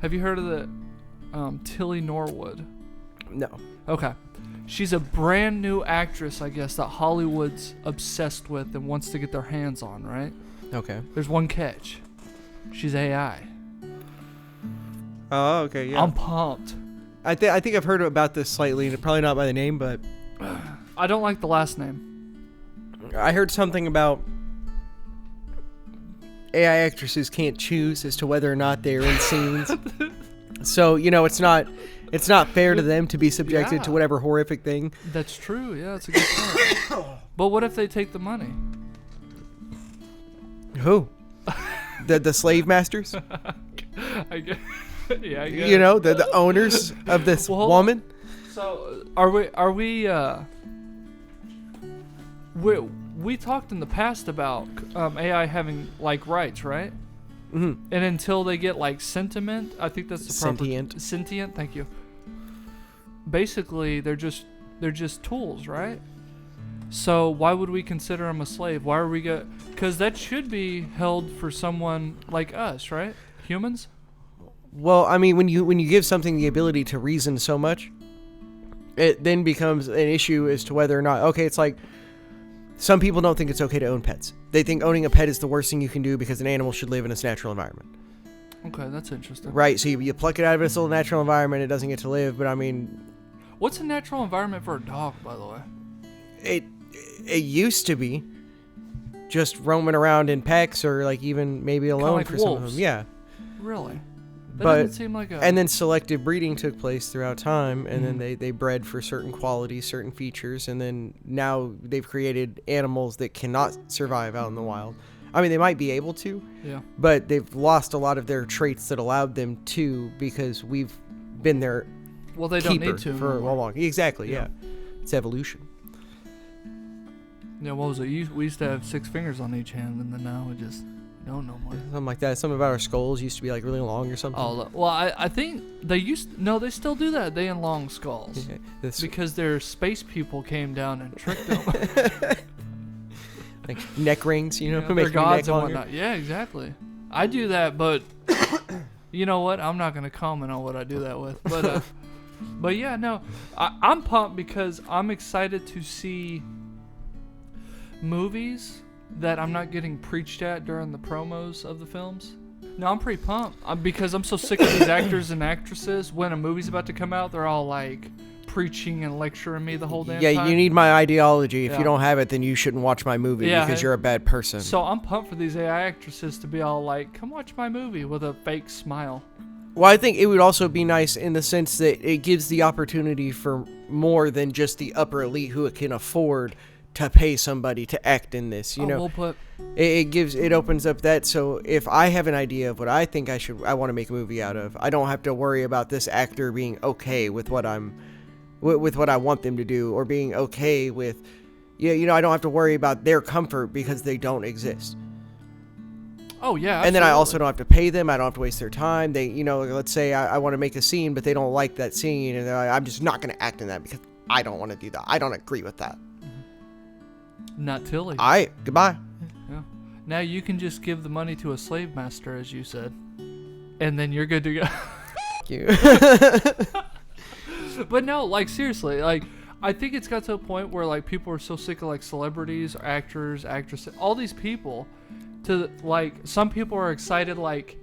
Have you heard of the Tilly Norwood? No. Okay. She's a brand new actress, I guess, that Hollywood's obsessed with and wants to get their hands on, right? Okay. There's one catch. She's AI. Oh, okay, yeah. I'm pumped. I think I've heard about this slightly, probably not by the name, but I don't like the last name. I heard something about AI actresses can't choose as to whether or not they're in scenes. So, it's not fair to them to be subjected to whatever horrific thing. That's true. Yeah, that's a good point. But what if they take the money? Who? the slave masters? I guess. Yeah, I guess. The owners of this woman. So, we talked in the past about AI having like rights, right? Mm-hmm. And until they get like sentiment, I think that's the proper sentient. Thank you. Basically, they're just tools, right? So why would we consider them a slave? Why are we because that should be held for someone like us, right? Humans. Well, I mean, when you give something the ability to reason so much, it then becomes an issue as to whether or not. Okay, it's like some people don't think it's okay to own pets. They think owning a pet is the worst thing you can do because an animal should live in its natural environment. Okay, that's interesting. Right, so you pluck it out of its little natural environment, it doesn't get to live. But I mean, what's a natural environment for a dog, by the way? It used to be just roaming around in packs or like even maybe alone like for wolves. some of them. Yeah. Really? That But doesn't seem like and then selective breeding took place throughout time, and then they bred for certain qualities, certain features, and then now they've created animals that cannot survive out in the wild. I mean, they might be able to, but they've lost a lot of their traits that allowed them to because we've been their they don't need to for a long. Exactly, yeah. It's evolution. Yeah, what was it? We used to have 6 fingers on each hand, and then now we just don't no more. Something like that. Something about our skulls used to be like really long or something. Oh, well, I think they they still do that. They enlong skulls. Yeah, because their space people came down and tricked them. Like neck rings, their gods and whatnot. Yeah, exactly. I do that, but you know what? I'm not going to comment on what I do that with. But yeah, no. I'm pumped because I'm excited to see movies that I'm not getting preached at during the promos of the films. No, I'm pretty pumped because I'm so sick of these actors and actresses. When a movie's about to come out, they're all like preaching and lecturing me the whole damn time. Yeah, you need my ideology. If you don't have it, then you shouldn't watch my movie because you're a bad person. So I'm pumped for these AI actresses to be all like, come watch my movie with a fake smile. Well, I think it would also be nice in the sense that it gives the opportunity for more than just the upper elite who can afford to pay somebody to act in this, Well put. It opens up that, so if I have an idea of what I think I want to make a movie out of, I don't have to worry about this actor being okay with what I want them to do, or being okay with, I don't have to worry about their comfort because they don't exist. Oh yeah. Absolutely. And then I also don't have to pay them. I don't have to waste their time. They, let's say I want to make a scene, but they don't like that scene, and I'm just not going to act in that because I don't want to do that. I don't agree with that. Not Tilly. Goodbye. Yeah. Now you can just give the money to a slave master, as you said, and then you're good to go. Thank you. But no, like seriously, like I think it's got to a point where like people are so sick of like celebrities, actors, actresses, all these people, to like some people are excited like,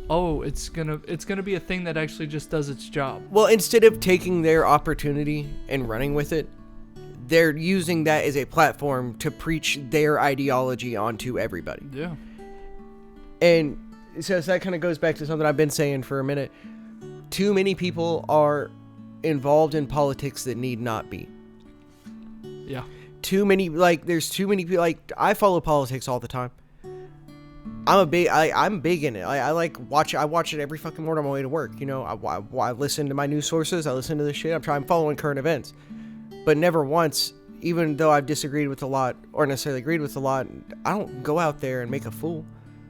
oh, it's gonna be a thing that actually just does its job. Well, instead of taking their opportunity and running with it, they're using that as a platform to preach their ideology onto everybody. Yeah. And so that kind of goes back to something I've been saying for a minute. Too many people are involved in politics that need not be. Yeah. There's too many people, like, I follow politics all the time. I'm big in it. I watch it every fucking morning on my way to work. I listen to my news sources. I listen to this shit. I'm following current events. But never once, even though I've disagreed with a lot, or necessarily agreed with a lot, I don't go out there and make a fool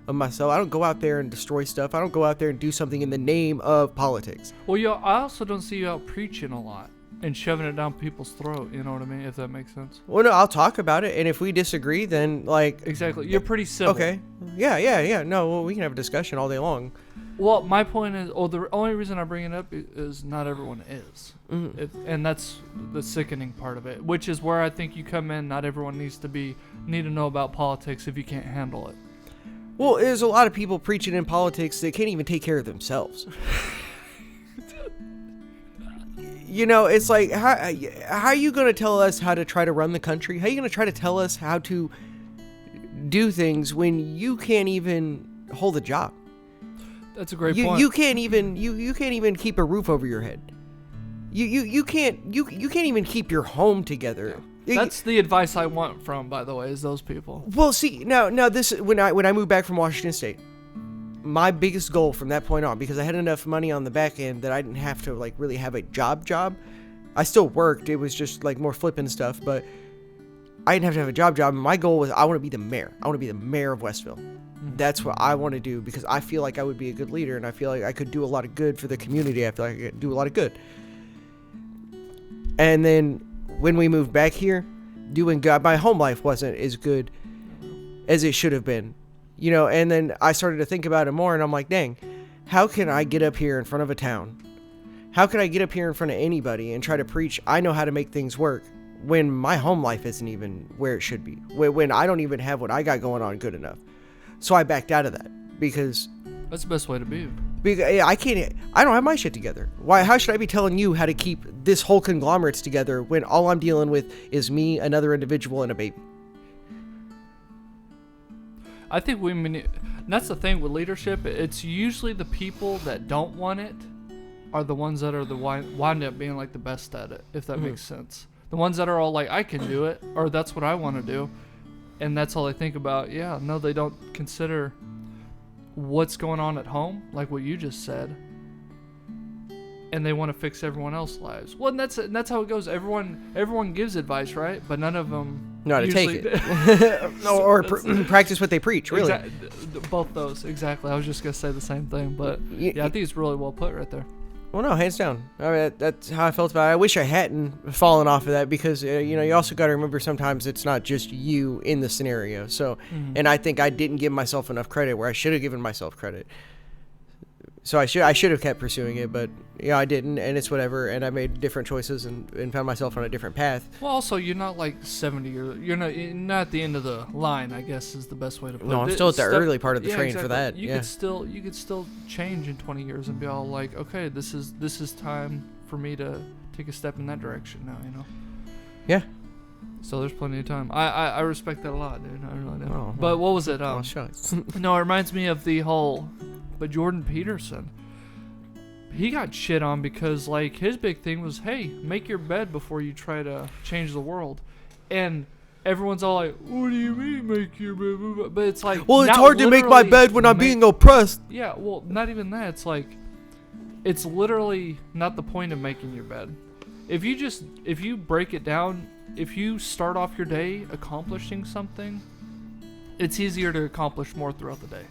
of myself. I don't go out there and destroy stuff. I don't go out there and do something in the name of politics. Well, I also don't see you out preaching a lot and shoving it down people's throat, you know what I mean, if that makes sense. Well, no, I'll talk about it, and if we disagree, then, like... Exactly. You're pretty civil. Okay. Yeah. No, well, we can have a discussion all day long. Well, my point is, the only reason I bring it up is not everyone is. And that's the sickening part of it, which is where I think you come in. Not everyone need to know about politics if you can't handle it. Well, there's a lot of people preaching in politics that can't even take care of themselves. You know, it's like, how are you going to tell us how to try to run the country? How are you going to try to tell us how to do things when you can't even hold a job? That's a great point. You can't even keep a roof over your head. You can't even keep your home together. That's the advice I want from, by the way, is those people. Well, see, now this when I moved back from Washington State, my biggest goal from that point on, because I had enough money on the back end that I didn't have to like really have a job. I still worked. It was just like more flipping stuff, but I didn't have to have a job. And my goal was I want to be the mayor. I want to be the mayor of Westville. That's what I want to do because I feel like I would be a good leader and I feel like I could do a lot of good for the community. I feel like I could do a lot of good. And then when we moved back here, doing good, my home life wasn't as good as it should have been, you know. And then I started to think about it more, and I'm like, dang, how can I get up here in front of a town? How can I get up here in front of anybody and try to preach I know how to make things work when my home life isn't even where it should be, when I don't even have what I got going on good enough? So I backed out of that because that's the best way to be. Because I don't have my shit together. Why? How should I be telling you how to keep this whole conglomerates together when all I'm dealing with is me, another individual, and a baby? I think that's the thing with leadership. It's usually the people that don't want it are the ones that are wind up being like the best at it, if that makes sense. The ones that are all like, I can do it, or that's what I want to do, and that's all they think about. Yeah, no, they don't consider what's going on at home, like what you just said, and they want to fix everyone else's lives. Well, and that's how it goes. Everyone gives advice, right? But none of them know how to take it, or practice what they preach. Really, both those exactly. I was just gonna say the same thing, but yeah, I think it's really well put right there. Well, no, hands down. I mean, that's how I felt about it. I wish I hadn't fallen off of that because, you know, you also got to remember sometimes it's not just you in the scenario. So, and I think I didn't give myself enough credit where I should have given myself credit. So I should have kept pursuing it, but yeah, I didn't, and it's whatever. And I made different choices and found myself on a different path. Well, also you're not like 70 or you're not at the end of the line, I guess is the best way to put it. No, I'm still at the early part of the train exactly. for that. You could still change in 20 years and be all like, okay, this is time for me to take a step in that direction now, you know. Yeah. So there's plenty of time. I respect that a lot, dude. I really do. Oh, but what was it? Shucks. No, it reminds me of the whole. But Jordan Peterson, he got shit on because like his big thing was, hey, make your bed before you try to change the world, and everyone's all like, what do you mean make your bed? But it's like, well, it's hard to make my bed when I'm being oppressed. Yeah, well, not even that. It's like, it's literally not the point of making your bed. If you break it down, if you start off your day accomplishing something, it's easier to accomplish more throughout the day.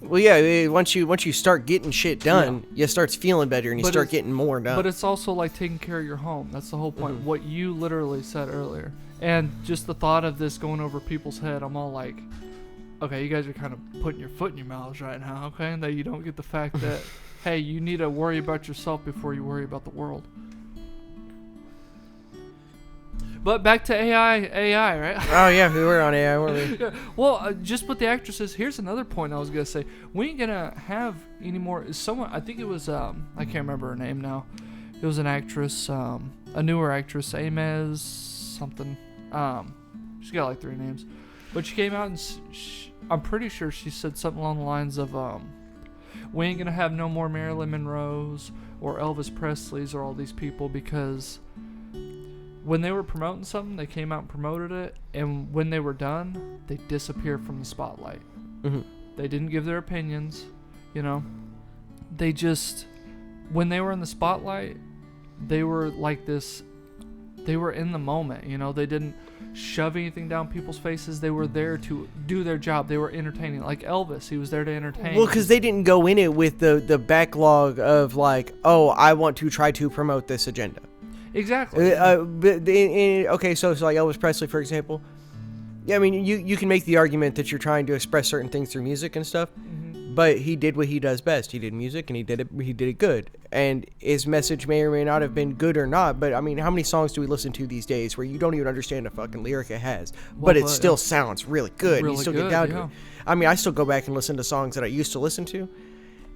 Well, yeah, once you start getting shit done, you start feeling better and you start getting more done. But it's also like taking care of your home. That's the whole point. What you literally said earlier. And just the thought of this going over people's head, I'm all like, okay, you guys are kind of putting your foot in your mouths right now, okay? And that you don't get the fact that, hey, you need to worry about yourself before you worry about the world. But back to AI, right? Oh, yeah, we were on AI, weren't we? Yeah. Well, just with the actresses, here's another point I was going to say. We ain't going to have any more. Someone, I think it was, I can't remember her name now. It was an actress, a newer actress, Amez something. She's got like 3 names. But she came out and I'm pretty sure she said something along the lines of, we ain't going to have no more Marilyn Monroes or Elvis Presleys or all these people because when they were promoting something, they came out and promoted it, and when they were done, they disappeared from the spotlight. Mm-hmm. They didn't give their opinions, you know. They just, when they were in the spotlight, they were like this, they were in the moment, you know. They didn't shove anything down people's faces. They were there to do their job. They were entertaining. Like Elvis, he was there to entertain. Well, because they didn't go in it with the backlog of like, oh, I want to try to promote this agenda. Exactly. Okay, so like Elvis Presley, for example. Yeah, I mean, you can make the argument that you're trying to express certain things through music and stuff, but he did what he does best. He did music, and he did it good. And his message may or may not have been good or not, but I mean, how many songs do we listen to these days where you don't even understand a fucking lyric it has, but it still sounds really good. Really you still good, get down to yeah. it. I mean, I still go back and listen to songs that I used to listen to,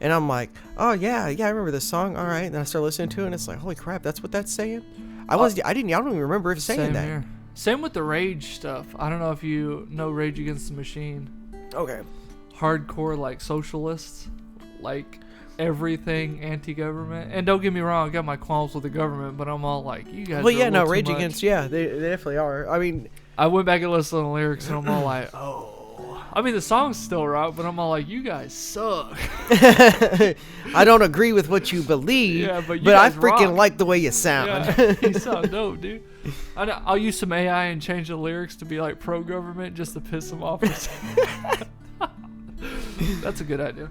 and I'm like, oh yeah, I remember this song. All right, and then I start listening to it, and it's like, holy crap, that's what that's saying. I don't even remember it saying Same that. here. Same with the Rage stuff. I don't know if you know Rage Against the Machine. Okay. Hardcore, like, socialists. Like, everything anti-government. And don't get me wrong, I got my qualms with the government, but I'm all like, you guys Well, are yeah, a no, little too Rage much. Against, yeah, they definitely are. I mean, I went back and listened to the lyrics, and I'm all like, oh. I mean, the song's still rock, but I'm all like, you guys suck. I don't agree with what you believe, Yeah, but I guys freaking rock. like the way you sound. Yeah, you sound dope, dude. I'll use some AI and change the lyrics to be like pro-government just to piss them off. That's a good idea.